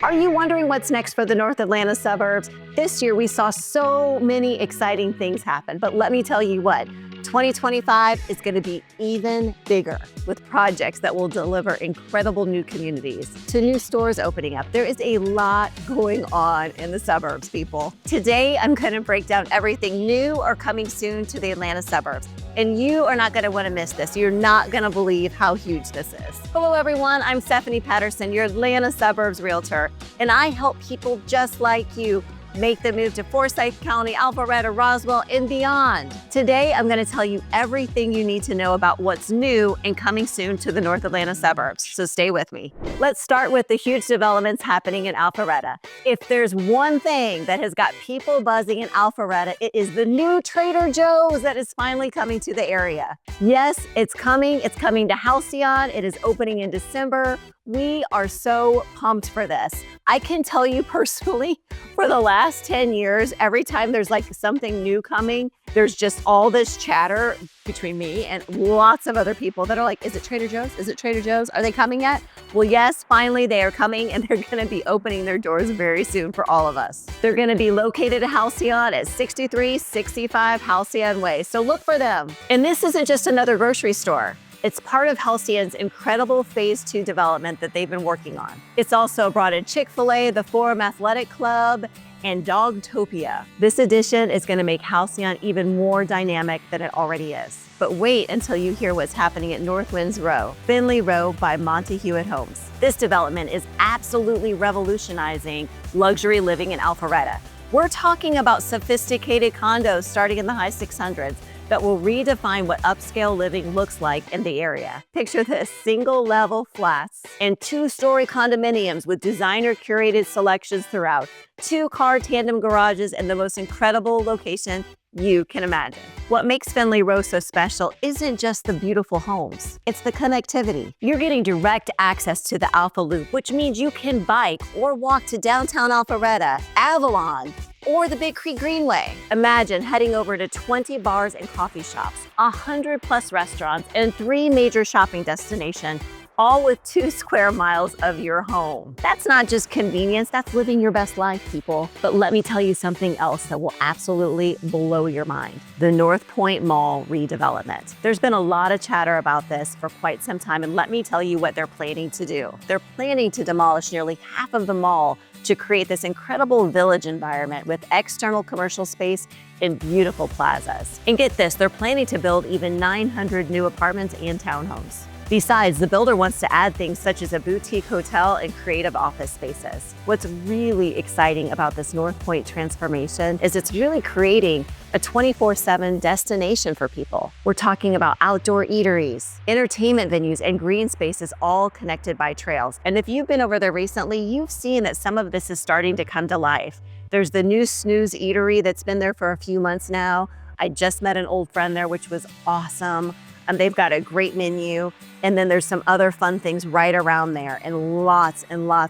Are you wondering what's next for the North Atlanta suburbs? This year we saw so many exciting things happen, but let me tell you what, 2025 is going to be even bigger with projects that will deliver incredible new communities to new stores opening up. There is a lot going on in the suburbs, people. Today, I'm going to break down everything new or coming soon to the Atlanta suburbs. And you are not going to want to miss this. You're not going to believe how huge this is. Hello, everyone. I'm Stephanie Patterson, your Atlanta suburbs realtor, and I help people just like you make the move to Forsyth County, Alpharetta, Roswell, and beyond. Today, I'm going to tell you everything you need to know about what's new and coming soon to the North Atlanta suburbs, so stay with me. Let's start with the huge developments happening in Alpharetta. If there's one thing that has got people buzzing in Alpharetta, it is the new Trader Joe's that is finally coming to the area. Yes, it's coming. It's coming to Halcyon. It is opening in December. We are so pumped for this. I can tell you personally, for the last 10 years, every time there's like something new coming, there's just all this chatter between me and lots of other people that are like, is it Trader Joe's? Is it Trader Joe's? Are they coming yet? Well, yes, finally they are coming, and they're gonna be opening their doors very soon for all of us. They're gonna be located at Halcyon at 6365 Halcyon Way, so look for them. And this isn't just another grocery store. It's part of Halcyon's incredible Phase 2 development that they've been working on. It's also brought in Chick-fil-A, the Forum Athletic Club, and Dogtopia. This addition is going to make Halcyon even more dynamic than it already is. But wait until you hear what's happening at North Row, Findley Row by Monty Hewitt Homes. This development is absolutely revolutionizing luxury living in Alpharetta. We're talking about sophisticated condos starting in the high 600s that will redefine what upscale living looks like in the area. Picture this: single-level flats and two-story condominiums with designer-curated selections throughout, two-car tandem garages, and the most incredible location you can imagine. What makes Findley Row so special isn't just the beautiful homes, it's the connectivity. You're getting direct access to the Alpha Loop, which means you can bike or walk to downtown Alpharetta, Avalon, or the Big Creek Greenway. Imagine heading over to 20 bars and coffee shops, 100+ restaurants, and 3 major shopping destinations, all with 2 square miles of your home. That's not just convenience, that's living your best life, people. But let me tell you something else that will absolutely blow your mind: the North Point Mall redevelopment. There's been a lot of chatter about this for quite some time, and let me tell you what they're planning to do. They're planning to demolish nearly half of the mall to create this incredible village environment with external commercial space and beautiful plazas. And get this, they're planning to build even 900 new apartments and townhomes. Besides, the builder wants to add things such as a boutique hotel and creative office spaces. What's really exciting about this North Point transformation is it's really creating a 24/7 destination for people. We're talking about outdoor eateries, entertainment venues, and green spaces, all connected by trails. And if you've been over there recently, you've seen that some of this is starting to come to life. There's the new Snooze Eatery that's been there for a few months now. I just met an old friend there, which was awesome. They've got a great menu, and then there's some other fun things right around there, and lots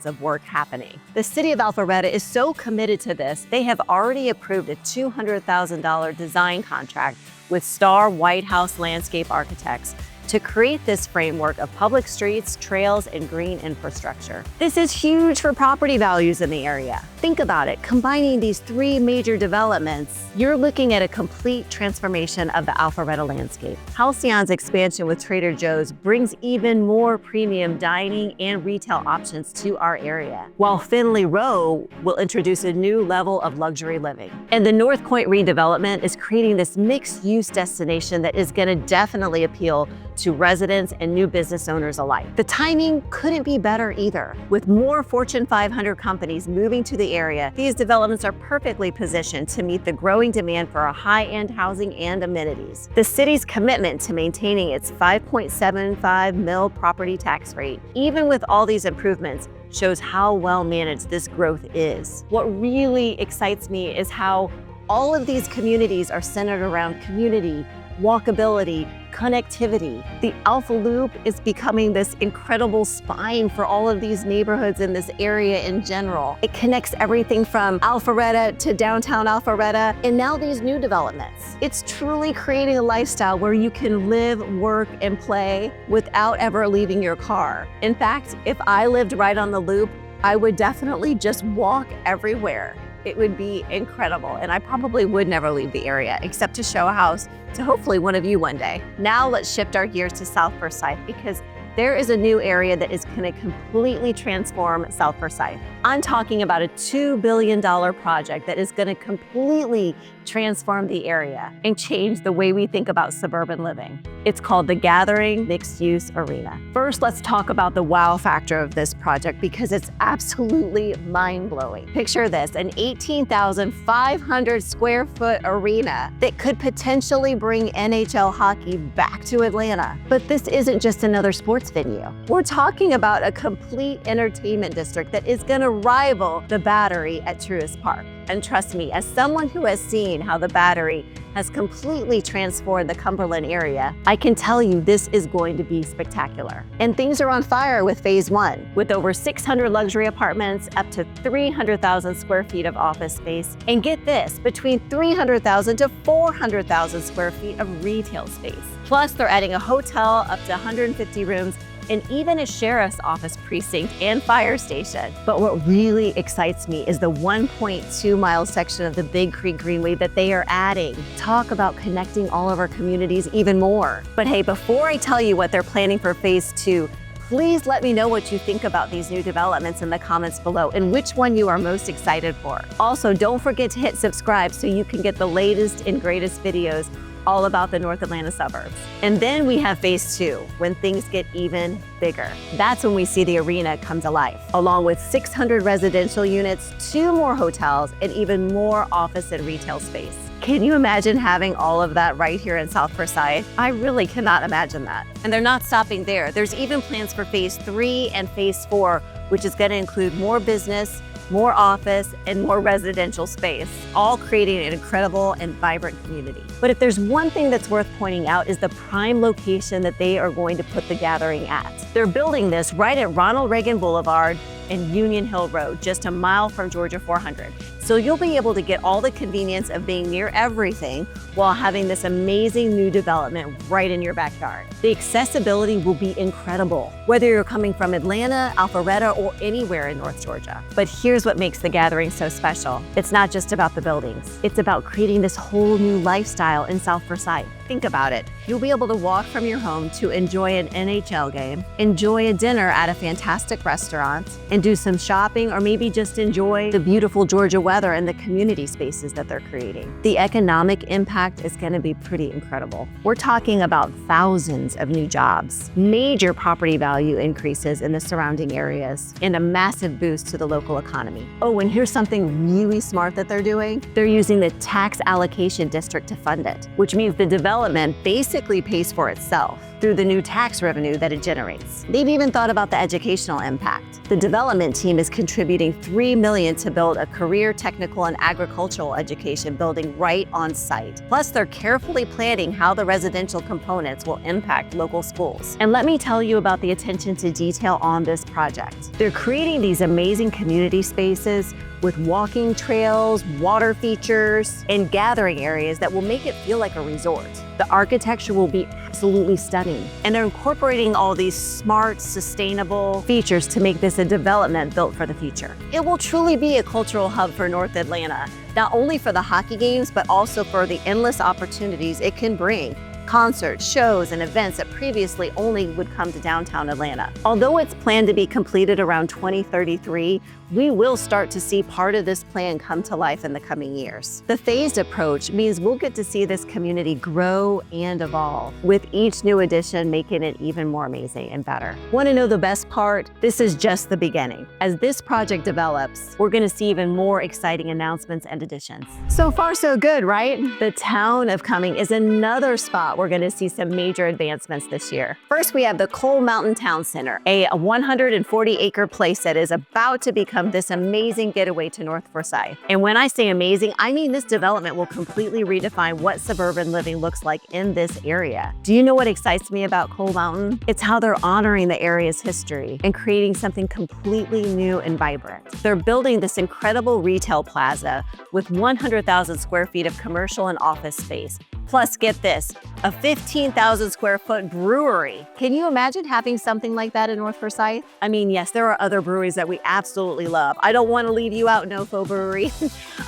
of work happening. The city of Alpharetta is so committed to this, they have already approved a $200,000 design contract with Star White House Landscape Architects to create this framework of public streets, trails, and green infrastructure. This is huge for property values in the area. Think about it, combining these 3 major developments, you're looking at a complete transformation of the Alpharetta landscape. Halcyon's expansion with Trader Joe's brings even more premium dining and retail options to our area, while Findley Row will introduce a new level of luxury living. And the North Point redevelopment is creating this mixed-use destination that is gonna definitely appeal to residents and new business owners alike. The timing couldn't be better either. With more Fortune 500 companies moving to the area, these developments are perfectly positioned to meet the growing demand for a high-end housing and amenities. The city's commitment to maintaining its 5.75 mil property tax rate, even with all these improvements, shows how well managed this growth is. What really excites me is how all of these communities are centered around community, walkability, connectivity. The Alpha Loop is becoming this incredible spine for all of these neighborhoods in this area in general. It connects everything from Alpharetta to downtown Alpharetta, and now these new developments. It's truly creating a lifestyle where you can live, work, and play without ever leaving your car. In fact, if I lived right on the loop, I would definitely just walk everywhere. It would be incredible, and I probably would never leave the area except to show a house to hopefully one of you one day. Now let's shift our gears to South Forsyth, because there is a new area that is going to completely transform South Forsyth. I'm talking about a $2 billion project that is going to completely transform the area and change the way we think about suburban living. It's called the Gathering Mixed-Use Arena. First, let's talk about the wow factor of this project, because it's absolutely mind-blowing. Picture this, an 18,500 square foot arena that could potentially bring NHL hockey back to Atlanta. But this isn't just another sports venue. We're talking about a complete entertainment district that is going to rival the Battery at Truist Park. And trust me, as someone who has seen how the Battery has completely transformed the Cumberland area, I can tell you this is going to be spectacular. And things are on fire with phase one, with over 600 luxury apartments, up to 300,000 square feet of office space, and get this, between 300,000 to 400,000 square feet of retail space. Plus, they're adding a hotel up to 150 rooms, and even a sheriff's office precinct and fire station. But what really excites me is the 1.2-mile section of the Big Creek Greenway that they are adding. Talk about connecting all of our communities even more. But hey, before I tell you what they're planning for phase two, please let me know what you think about these new developments in the comments below and which one you are most excited for. Also, don't forget to hit subscribe so you can get the latest and greatest videos all about the North Atlanta suburbs. And then we have phase two, when things get even bigger. That's when we see the arena come to life, along with 600 residential units, 2 more hotels, and even more office and retail space. Can you imagine having all of that right here in South Forsyth? I really cannot imagine that. And they're not stopping there. There's even plans for phase 3 and phase 4, which is going to include more business, more office, and more residential space, all creating an incredible and vibrant community. But if there's one thing that's worth pointing out is the prime location that they are going to put the Gathering at. They're building this right at Ronald Reagan Boulevard and Union Hill Road, just a mile from Georgia 400. So you'll be able to get all the convenience of being near everything while having this amazing new development right in your backyard. The accessibility will be incredible, whether you're coming from Atlanta, Alpharetta, or anywhere in North Georgia. But here's what makes the Gathering so special. It's not just about the buildings. It's about creating this whole new lifestyle in South Forsyth. Think about it. You'll be able to walk from your home to enjoy an NHL game, enjoy a dinner at a fantastic restaurant, and do some shopping, or maybe just enjoy the beautiful Georgia weather and the community spaces that they're creating. The economic impact is going to be pretty incredible. We're talking about thousands of new jobs, major property value increases in the surrounding areas, and a massive boost to the local economy. Oh, and here's something really smart that they're doing. They're using the tax allocation district to fund it, which means the development basically pays for itself through the new tax revenue that it generates. They've even thought about the educational impact. The development team is contributing $3 million to build a career, technical, and agricultural education building right on site. Plus, they're carefully planning how the residential components will impact local schools. And let me tell you about the attention to detail on this project. They're creating these amazing community spaces with walking trails, water features, and gathering areas that will make it feel like a resort. The architecture will be absolutely stunning, and they're incorporating all these smart, sustainable features to make this a development built for the future. It will truly be a cultural hub for North Atlanta, not only for the hockey games, but also for the endless opportunities it can bring. Concerts, shows, and events that previously only would come to downtown Atlanta. Although it's planned to be completed around 2033, we will start to see part of this plan come to life in the coming years. The phased approach means we'll get to see this community grow and evolve, with each new addition making it even more amazing and better. Want to know the best part? This is just the beginning. As this project develops, we're going to see even more exciting announcemements and additions. So far, so good, right? The town of Cumming is another spot we're going to see some major advancements this year. First, we have the Coal Mountain Town Center, a 140-acre place that is about to become this amazing getaway to North Forsyth. And when I say amazing, I mean this development will completely redefine what suburban living looks like in this area. Do you know what excites me about Coal Mountain? It's how they're honoring the area's history and creating something completely new and vibrant. They're building this incredible retail plaza with 100,000 square feet of commercial and office space, Plus, get this, a 15,000 square foot brewery. Can you imagine having something like that in North Forsyth? I mean, yes, there are other breweries that we absolutely love. I don't want to leave you out, Nofo Brewery.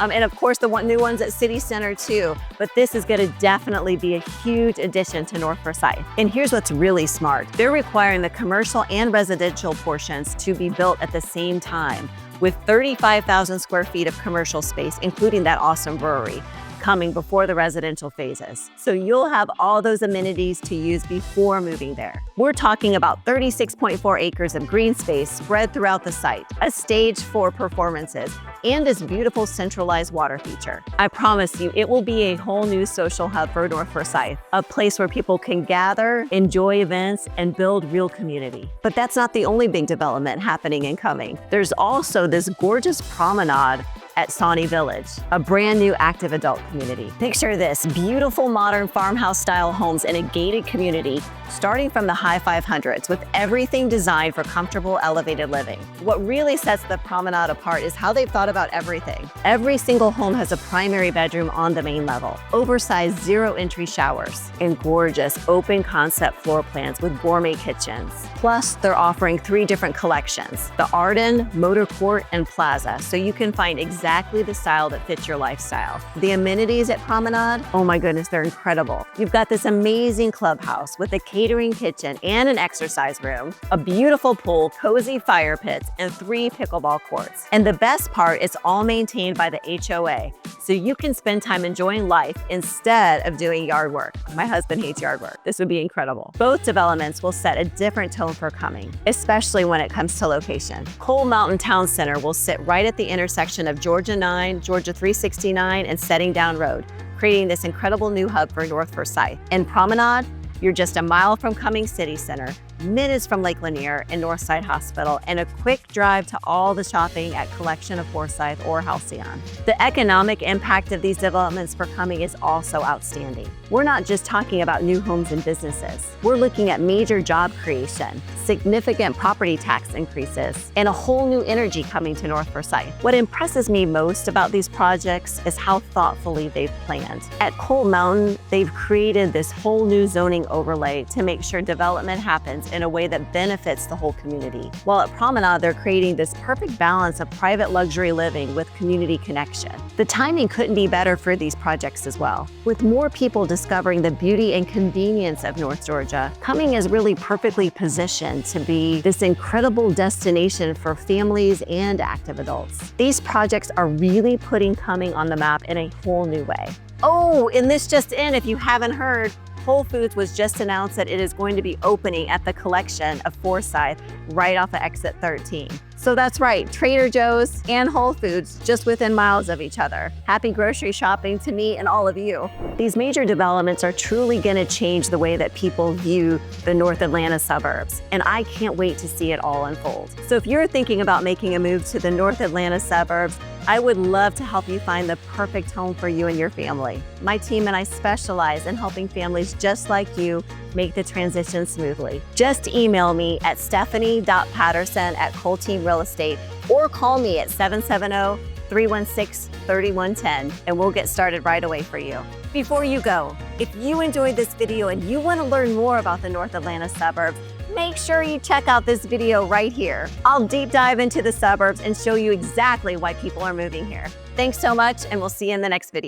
And of course, the new ones at City Center too. But this is going to definitely be a huge addition to North Forsyth. And here's what's really smart. They're requiring the commercial and residential portions to be built at the same time, with 35,000 square feet of commercial space, including that awesome brewery, coming before the residential phases. So you'll have all those amenities to use before moving there. We're talking about 36.4 acres of green space spread throughout the site, a stage for performances, and this beautiful centralized water feature. I promise you, it will be a whole new social hub for North Forsyth, a place where people can gather, enjoy events, and build real community. But that's not the only big development happening and coming. There's also this gorgeous promenade at Sawney Village, a brand new active adult community. Picture this, beautiful modern farmhouse style homes in a gated community starting from the high 500s with everything designed for comfortable elevated living. What really sets the promenade apart is how they've thought about everything. Every single home has a primary bedroom on the main level, oversized zero entry showers, and gorgeous open concept floor plans with gourmet kitchens. Plus, they're offering 3 different collections, the Arden, Motor Court, and Plaza, so you can find exactly the style that fits your lifestyle. The amenities at Promenade, oh my goodness, they're incredible. You've got this amazing clubhouse with a catering kitchen and an exercise room, a beautiful pool, cozy fire pits, and 3 pickleball courts. And the best part, it's all maintained by the HOA, so you can spend time enjoying life instead of doing yard work. My husband hates yard work. This would be incredible. Both developments will set a different tone for coming, especially when it comes to location. Coal Mountain Town Center will sit right at the intersection of Georgia 9, Georgia 369, and Setting Down Road, creating this incredible new hub for North Forsyth. And Promenade, you're just a mile from Cumming City Center, minutes from Lake Lanier and Northside Hospital, and a quick drive to all the shopping at Collection of Forsyth or Halcyon. The economic impact of these developments for Cumming is also outstanding. We're not just talking about new homes and businesses. We're looking at major job creation, significant property tax increases, and a whole new energy coming to North Forsyth. What impresses me most about these projects is how thoughtfully they've planned. At Coal Mountain, they've created this whole new zoning overlay to make sure development happens in a way that benefits the whole community. While at Promenade, they're creating this perfect balance of private luxury living with community connection. The timing couldn't be better for these projects as well. With more people discovering the beauty and convenience of North Georgia, Cumming is really perfectly positioned to be this incredible destination for families and active adults. These projects are really putting Cumming on the map in a whole new way. Oh, and this just in, if you haven't heard, Whole Foods was just announced that it is going to be opening at the Collection of Forsyth right off of exit 13. So that's right, Trader Joe's and Whole Foods just within miles of each other. Happy grocery shopping to me and all of you. These major developments are truly going to change the way that people view the North Atlanta suburbs, and I can't wait to see it all unfold. So if you're thinking about making a move to the North Atlanta suburbs, I would love to help you find the perfect home for you and your family. My team and I specialize in helping families just like you make the transition smoothly. Just email me at stephanie.patterson@Colteam Real Estate or call me at 770-316-3110 and we'll get started right away for you. Before you go, if you enjoyed this video and you want to learn more about the North Atlanta suburbs, make sure you check out this video right here. I'll deep dive into the suburbs and show you exactly why people are moving here. Thanks so much, and we'll see you in the next video.